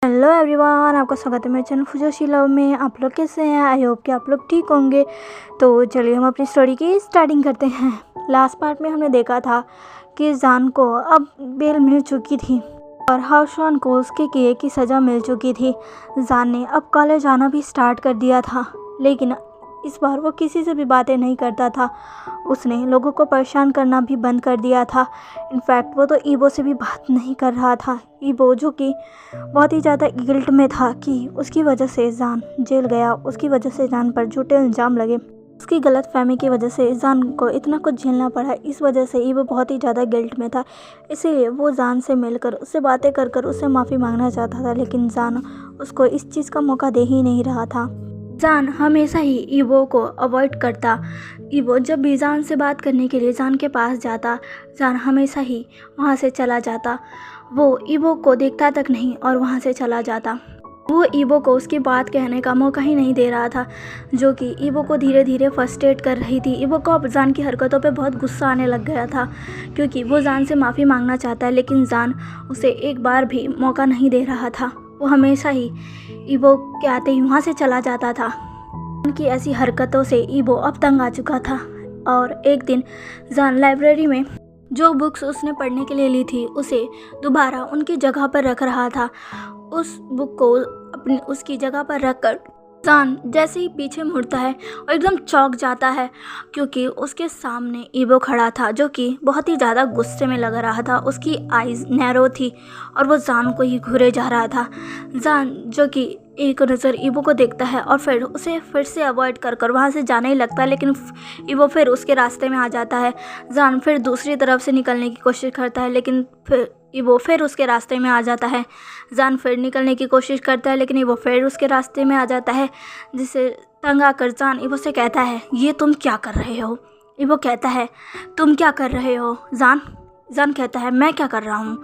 Hello everyone, आपका स्वागत है मेरे चैनल फुजोशी लव में। आप लोग कैसे हैं? आई होप कि आप लोग ठीक होंगे। तो चलिए हम अपनी स्टोरी की स्टार्टिंग करते हैं। लास्ट पार्ट में हमने देखा था कि जान को अब बेल मिल चुकी थी और हाउशॉन को उसके किए की सज़ा मिल चुकी थी। जान ने अब कॉलेज आना भी स्टार्ट कर दिया था, लेकिन इस बार वो किसी से भी बातें नहीं करता था। उसने लोगों को परेशान करना भी बंद कर दिया था। इनफैक्ट वो तो ईबो से भी बात नहीं कर रहा था। ईबो जो कि बहुत ही ज़्यादा गिल्ट में था कि उसकी वजह से जान जेल गया, उसकी वजह से जान पर झूठे इल्ज़ाम लगे, उसकी गलत फहमी की वजह से जान को इतना कुछ झेलना पड़ा। इस वजह से ईबो बहुत ही ज़्यादा गिल्ट में था। इसीलिए वो जान से मिलकर उससे बातें कर कर उससे माफ़ी मांगना चाहता था, लेकिन जान उसको इस चीज़ का मौका दे ही नहीं रहा था। जान हमेशा ही ईबो को अवॉइड करता। ईबो जब भी जान से बात करने के लिए जान के पास जाता, जान हमेशा ही वहाँ से चला जाता। वो ईबो को देखता तक नहीं और वहाँ से चला जाता। वो ईबो को उसकी बात कहने का मौका ही नहीं दे रहा था, जो कि ईबो को धीरे धीरे फ्रस्ट्रेट कर रही थी। ईबो को अब जान की हरकतों पे बहुत गुस्सा आने लग गया था, क्योंकि वो जान से माफ़ी मांगना चाहता है, लेकिन जान उसे एक बार भी मौका नहीं दे रहा था। वो हमेशा ही ईबो के आते ही वहाँ से चला जाता था। उनकी ऐसी हरकतों से ईबो अब तंग आ चुका था और एक दिन जान लाइब्रेरी में जो बुक्स उसने पढ़ने के लिए ली थी उसे दोबारा उनकी जगह पर रख रहा था। उस बुक को अपनी उसकी जगह पर रखकर जान जैसे ही पीछे मुड़ता है और एकदम चौंक जाता है, क्योंकि उसके सामने ईबो खड़ा था, जो कि बहुत ही ज़्यादा गुस्से में लग रहा था। उसकी आइज़ नैरो थी और वो जान को ही घूरे जा रहा था। जान जो कि एक नज़र ईबो को देखता है और फिर उसे फिर से अवॉइड कर कर वहाँ से जाने ही लगता है, लेकिन ईबो फिर उसके रास्ते में आ जाता है। जान फिर दूसरी तरफ से निकलने की कोशिश करता है, लेकिन फिर ईबो फिर उसके रास्ते में आ जाता है। जान फिर निकलने की कोशिश करता है, लेकिन ईबो फिर उसके रास्ते में आ जाता है, जिससे तंग आकर जान ईबो से कहता है, ये तुम क्या कर रहे हो? ईबो कहता है, तुम क्या कर रहे हो? जान कहता है, मैं क्या कर रहा हूँ?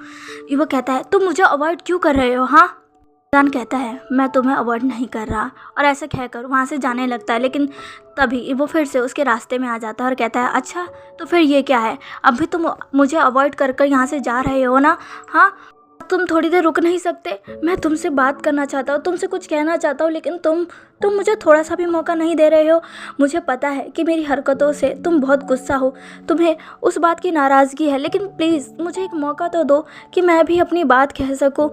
ईबो कहता है, तुम मुझे अवॉइड क्यों कर रहे हो? हाँ। जान कहता है, मैं तुम्हें अवॉइड नहीं कर रहा, और ऐसे कहकर वहाँ से जाने लगता है, लेकिन तभी वो फिर से उसके रास्ते में आ जाता है और कहता है, अच्छा तो फिर ये क्या है? अब भी तुम मुझे अवॉइड कर कर यहाँ से जा रहे हो ना? हाँ, तुम थोड़ी देर रुक नहीं सकते? मैं तुमसे बात करना चाहता हूँ, तुमसे कुछ कहना चाहता हूँ, लेकिन तुम मुझे थोड़ा सा भी मौका नहीं दे रहे हो। मुझे पता है कि मेरी हरकतों से तुम बहुत गुस्सा हो, तुम्हें उस बात की नाराज़गी है, लेकिन प्लीज़ मुझे एक मौका तो दो कि मैं भी अपनी बात कह सकूँ।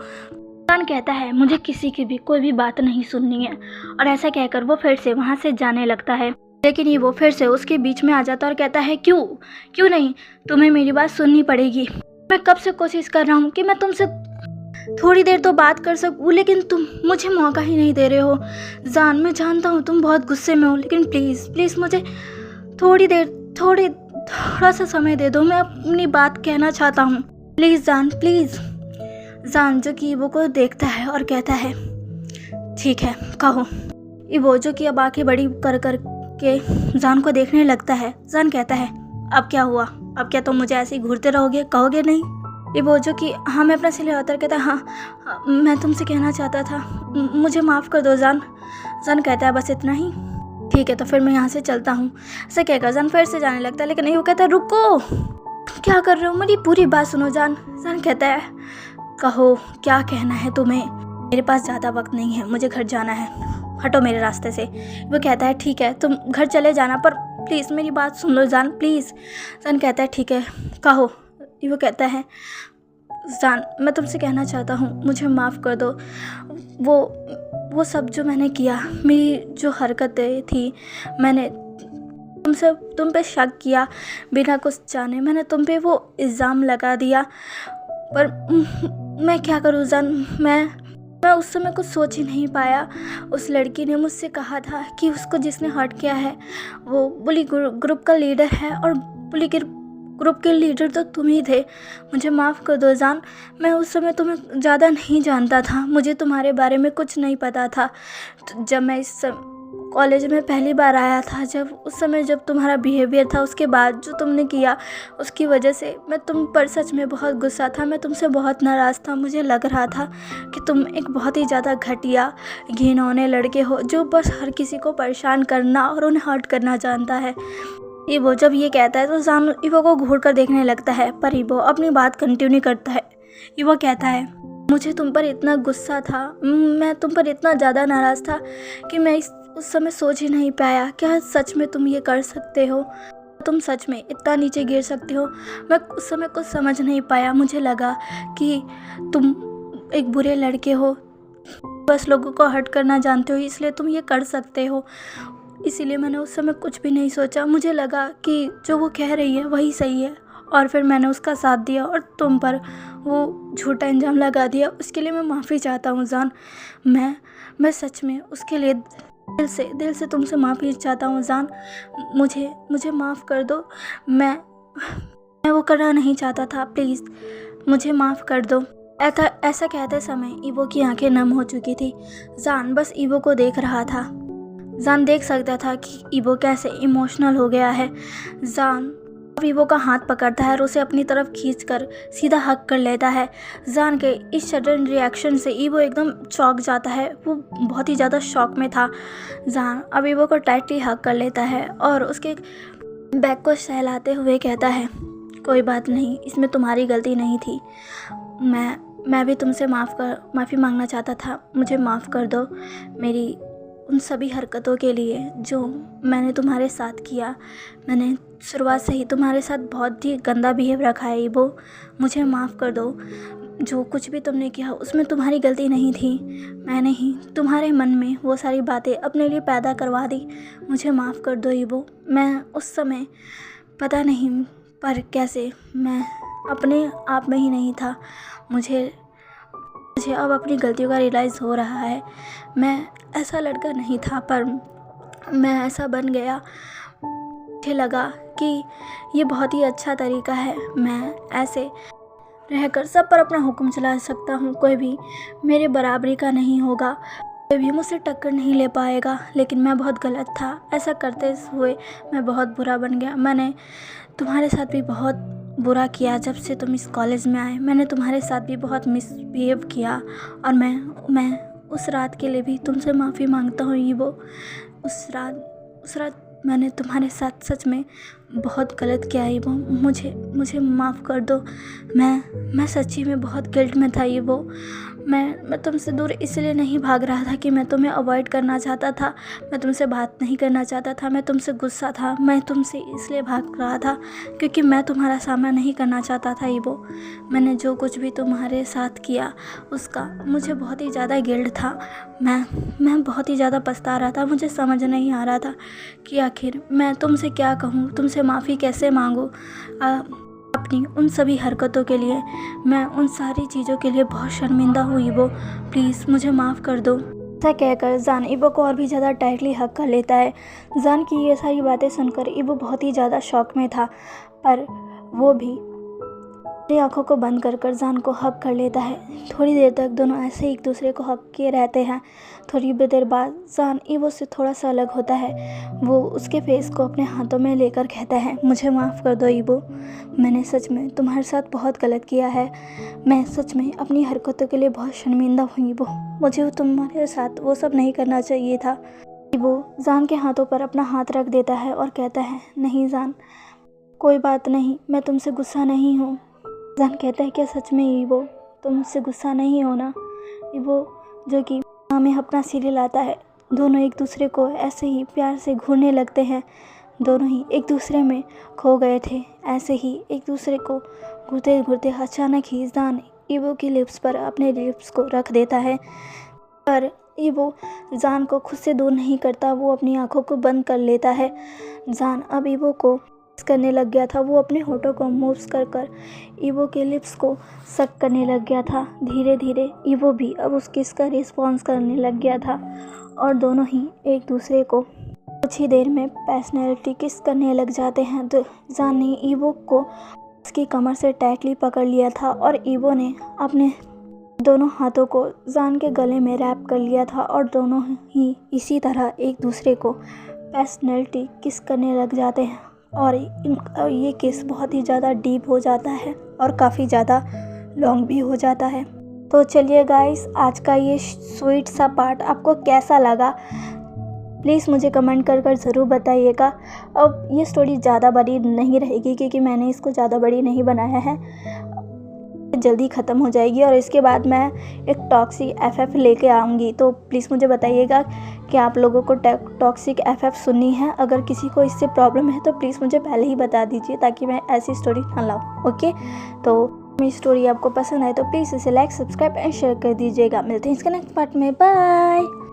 जान कहता है, मुझे किसी की भी कोई भी बात नहीं सुननी है, और ऐसा कहकर वो फिर से वहाँ से जाने लगता है, लेकिन ये वो फिर से उसके बीच में आ जाता और कहता है, क्यों नहीं? तुम्हें मेरी बात सुननी पड़ेगी। मैं कब से कोशिश कर रहा हूँ कि मैं तुमसे थोड़ी देर तो बात कर सकूँ, लेकिन तुम मुझे मौका ही नहीं दे रहे हो। जान, मैं जानता हूँ तुम बहुत गुस्से में हो, लेकिन प्लीज़ मुझे थोड़ा सा समय दे दो। मैं अपनी बात कहना चाहता हूँ, प्लीज़ जान, प्लीज़। जान जो कि ईबो को देखता है और कहता है, ठीक है, कहो। ईबो जो कि अब आंखें बड़ी कर कर के जान को देखने लगता है। जान कहता है, अब क्या हुआ? अब क्या तुम मुझे ऐसे ही घूरते रहोगे, कहोगे नहीं? ईबो जो कि हाँ, मैं अपना सिर हिलाता कहता है, हाँ, मैं तुमसे कहना चाहता था, मुझे माफ़ कर दो जान। जान कहता है, बस इतना ही? ठीक है, तो फिर मैं यहाँ से चलता हूँ। ऐसा कहकर जान फिर से जाने लगता है, लेकिन वो कहता है, रुको, क्या कर रहे हो? मेरी पूरी बात सुनो। जान कहता है, कहो, क्या कहना है तुम्हें? मेरे पास ज़्यादा वक्त नहीं है, मुझे घर जाना है, हटो मेरे रास्ते से। वो कहता है, ठीक है, तुम घर चले जाना, पर प्लीज़ मेरी बात सुन लो जान, प्लीज़। जान कहता है, ठीक है, कहो। वो कहता है, जान, मैं तुमसे कहना चाहता हूँ, मुझे माफ़ कर दो। वो सब जो मैंने किया, मेरी जो हरकतें थी, मैंने तुम पे शक किया बिना कुछ जाने, मैंने तुम पे वो इल्ज़ाम लगा दिया, पर मैं क्या करूँ जान? मैं उस समय कुछ सोच ही नहीं पाया। उस लड़की ने मुझसे कहा था कि उसको जिसने हर्ट किया है वो बुली ग्रुप का लीडर है, और बुली ग्रुप के लीडर तो तुम ही थे। मुझे माफ़ कर दो जान, मैं उस समय तुम्हें ज़्यादा नहीं जानता था, मुझे तुम्हारे बारे में कुछ नहीं पता था। जब मैं इस कॉलेज में पहली बार आया था, उस समय जब तुम्हारा बिहेवियर था, उसके बाद जो तुमने किया, उसकी वजह से मैं तुम पर सच में बहुत गुस्सा था, मैं तुमसे बहुत नाराज़ था। मुझे लग रहा था कि तुम एक बहुत ही ज़्यादा घटिया, घिनौने लड़के हो, जो बस हर किसी को परेशान करना और उन्हें हर्ट करना जानता है। ईबो जब ये कहता है तो जान ईबो को घूर कर देखने लगता है, पर ईबो अपनी बात कंटिन्यू करता है। ईबो कहता है, मुझे तुम पर इतना गुस्सा था, मैं तुम पर इतना ज़्यादा नाराज़ था कि मैं उस समय सोच ही नहीं पाया क्या सच में तुम ये कर सकते हो, तुम सच में इतना नीचे गिर सकते हो। मैं उस समय कुछ समझ नहीं पाया। मुझे लगा कि तुम एक बुरे लड़के हो, बस लोगों को हर्ट करना जानते हो, इसलिए तुम ये कर सकते हो। इसीलिए मैंने उस समय कुछ भी नहीं सोचा। मुझे लगा कि जो वो कह रही है वही सही है, और फिर मैंने उसका साथ दिया और तुम पर वो झूठा इल्ज़ाम लगा दिया। उसके लिए मैं माफ़ी चाहता हूँ जान। मैं सच में उसके लिए दिल से तुमसे माफ़ी चाहता हूँ जान। मुझे माफ़ कर दो। मैं वो करना नहीं चाहता था, प्लीज़ मुझे माफ़ कर दो। ऐसा कहते समय ईवो की आंखें नम हो चुकी थी। जान बस ईवो को देख रहा था। जान देख सकता था कि ईवो कैसे इमोशनल हो गया है। जान ईवो का हाथ पकड़ता है और उसे अपनी तरफ खींचकर सीधा हक कर लेता है। जान के इस सडन रिएक्शन से ईवो एकदम चौंक जाता है। वो बहुत ही ज़्यादा शॉक में था। जान अब ईवो को टाइटली हक कर लेता है और उसके बैग को सहलाते हुए कहता है, कोई बात नहीं, इसमें तुम्हारी गलती नहीं थी। मैं भी तुमसे माफ़ी मांगना चाहता था। मुझे माफ़ कर दो मेरी उन सभी हरकतों के लिए जो मैंने तुम्हारे साथ किया। मैंने शुरुआत से ही तुम्हारे साथ बहुत ही गंदा बिहेव रखा है ईवो। मुझे माफ़ कर दो। जो कुछ भी तुमने किया उसमें तुम्हारी गलती नहीं थी। मैंने ही तुम्हारे मन में वो सारी बातें अपने लिए पैदा करवा दी। मुझे माफ़ कर दो ईवो। मैं उस समय पता नहीं पर कैसे मैं अपने आप में ही नहीं था। मुझे अब अपनी गलतियों का रियलाइज़ हो रहा है। मैं ऐसा लड़का नहीं था पर मैं ऐसा बन गया। मुझे लगा कि ये बहुत ही अच्छा तरीका है। मैं ऐसे रहकर सब पर अपना हुक्म चला सकता हूँ। कोई भी मेरे बराबरी का नहीं होगा, कोई भी मुझसे टक्कर नहीं ले पाएगा। लेकिन मैं बहुत गलत था। ऐसा करते हुए मैं बहुत बुरा बन गया। मैंने तुम्हारे साथ भी बहुत बुरा किया। जब से तुम इस कॉलेज में आए मैंने तुम्हारे साथ भी बहुत मिसबिहेव किया और मैं उस रात के लिए भी तुमसे माफ़ी मांगता हूँ ईवो। उस रात मैंने तुम्हारे साथ सच में बहुत गलत किया ईवो। मुझे माफ़ कर दो। मैं सच्ची में बहुत गिल्ट में था ईवो। मैं तुमसे दूर इसलिए नहीं भाग रहा था कि मैं तुम्हें अवॉइड करना चाहता था, मैं तुमसे बात नहीं करना चाहता था, मैं तुमसे गुस्सा था। मैं तुमसे इसलिए भाग रहा था क्योंकि मैं तुम्हारा सामना नहीं करना चाहता था ईवो। मैंने जो कुछ भी तुम्हारे साथ किया उसका मुझे बहुत ही ज़्यादा गिल्ट था। मैं बहुत ही ज़्यादा पछता रहा था। मुझे समझ नहीं आ रहा था कि आखिर मैं तुमसे क्या कहूँ, तुमसे माफ़ी कैसे मांगूँ अपनी उन सभी हरकतों के लिए। मैं उन सारी चीज़ों के लिए बहुत शर्मिंदा हूँ ईवो। प्लीज़ मुझे माफ़ कर दो। ऐसा कहकर जान ईवो को और भी ज़्यादा टाइटली हक कर लेता है। जान की ये सारी बातें सुनकर ईवो बहुत ही ज़्यादा शॉक में था, पर वो भी अपनी आँखों को बंद कर जान को हक कर लेता है। थोड़ी देर तक दोनों ऐसे ही एक दूसरे को हक किए रहते हैं। थोड़ी देर बाद जान ईवो से थोड़ा सा अलग होता है। वो उसके फेस को अपने हाथों में लेकर कहता है, मुझे माफ़ कर दो ईवो। मैंने सच में तुम्हारे साथ बहुत गलत किया है। मैं सच में अपनी हरकतों के लिए बहुत शर्मिंदा हूँ ईवो। मुझे तुम्हारे साथ वो सब नहीं करना चाहिए था। ईवो जान के हाथों पर अपना हाथ रख देता है और कहता है, नहीं जान, कोई बात नहीं, मैं तुमसे गुस्सा नहीं हूँ। जान कहता है, क्या सच में ईवो तुम मुझसे गुस्सा नहीं हो ना? ईवो जो कि हमें अपना सिर लाता है। दोनों एक दूसरे को ऐसे ही प्यार से घूरने लगते हैं। दोनों ही एक दूसरे में खो गए थे। ऐसे ही एक दूसरे को घूरते घूरते अचानक ही जान ईवो की लिप्स पर अपने लिप्स को रख देता है, पर ईवो जान को खुद से दूर नहीं करता। वो अपनी आंखों को बंद कर लेता है। जान अब ईवो को करने लग गया था। वो अपने होठों को मूव्स कर ईवो के लिप्स को सक करने लग गया था। धीरे धीरे ईवो भी अब उस किस का रिस्पॉन्स करने लग गया था और दोनों ही एक दूसरे को कुछ ही देर में पैशनेटली किस करने लग जाते हैं। तो जान ने ईवो को उसकी कमर से टाइटली पकड़ लिया था और ईवो ने अपने दोनों हाथों को जान के गले में रैप कर लिया था और दोनों ही इसी तरह एक दूसरे को पैशनेटली किस करने लग जाते हैं और ये किस बहुत ही ज़्यादा डीप हो जाता है और काफ़ी ज़्यादा लॉन्ग भी हो जाता है। तो चलिए गाइस, आज का ये स्वीट सा पार्ट आपको कैसा लगा प्लीज़ मुझे कमेंट कर ज़रूर बताइएगा। अब ये स्टोरी ज़्यादा बड़ी नहीं रहेगी क्योंकि मैंने इसको ज़्यादा बड़ी नहीं बनाया है। जल्दी ख़त्म हो जाएगी और इसके बाद मैं एक टॉक्सिक एफएफ लेके आऊँगी। तो प्लीज़ मुझे बताइएगा कि आप लोगों को टॉक्सिक एफएफ सुननी है। अगर किसी को इससे प्रॉब्लम है तो प्लीज़ मुझे पहले ही बता दीजिए ताकि मैं ऐसी स्टोरी ना लाऊँ। ओके, तो मेरी स्टोरी आपको पसंद आए तो प्लीज़ इसे लाइक, सब्सक्राइब एंड शेयर कर दीजिएगा। मिलते हैं इसके नेक्स्ट पार्ट में। बाय।